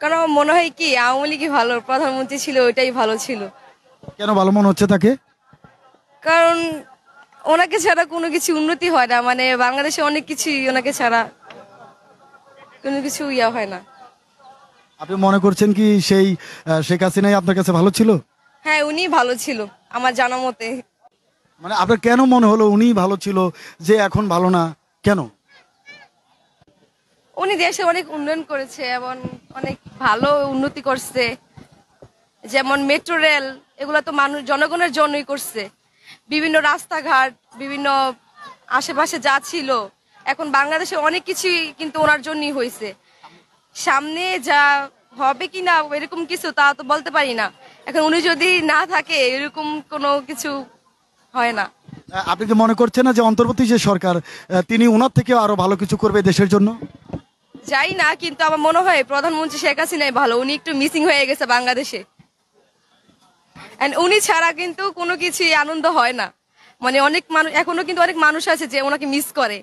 কারণ আমার মনে হয় কি আওয়ামী লীগই ভালো, প্রধানমন্ত্রী ছিল ওইটাই ভালো ছিল। কেন ভালো মনে হচ্ছে তাকে? কারণ ওনাকে ছাড়া কোনো কিছু উন্নতি হয় না, মানে বাংলাদেশে অনেক কিছু ওনাকে ছাড়া কোনো কিছু হয় না। আপনি মনে করছেন কি সেই শেখ হাসিনাই আপনার কাছে ভালো ছিল? হ্যাঁ, উনি ভালো ছিল আমার জানা মতে। মানে আপনার কেন মনে হলো উনি ভালো ছিল যে এখন ভালো না কেন? উনি দেশে অনেক উন্নয়ন করেছে এবং অনেক ভালো উন্নতি করছে, যেমন মেট্রো রেল, এগুলো তো মানুষ জনগণের জন্যই করছে। বিভিন্ন রাস্তাঘাট, বিভিন্ন আশেপাশে যা ছিল, এখন বাংলাদেশে অনেক কিছুই কিন্তু ওনার জন্যই হয়েছে। সামনে যা হবে কি না এরকম কিছু তা তো বলতে পারি না। এখন উনি যদি না থাকে এরকম কোনো কিছু হয় না। আপনি কি মনে করছেন না যে অন্তর্বর্তী যে সরকার তিনি ওনার থেকে আরো ভালো কিছু করবে দেশের জন্য? যাই না, কিন্তু আমার মনে হয় প্রধানমন্ত্রী শেখ হাসিনাই ভালো। উনি একটু মিসিং হয়ে গেছে বাংলাদেশে, এন্ড উনি ছাড়া কিন্তু কোনো কিছুই আনন্দ হয় না। মানে অনেক মানুষ এখনো কিন্তু অনেক মানুষ আছে যে ওনাকে মিস করে।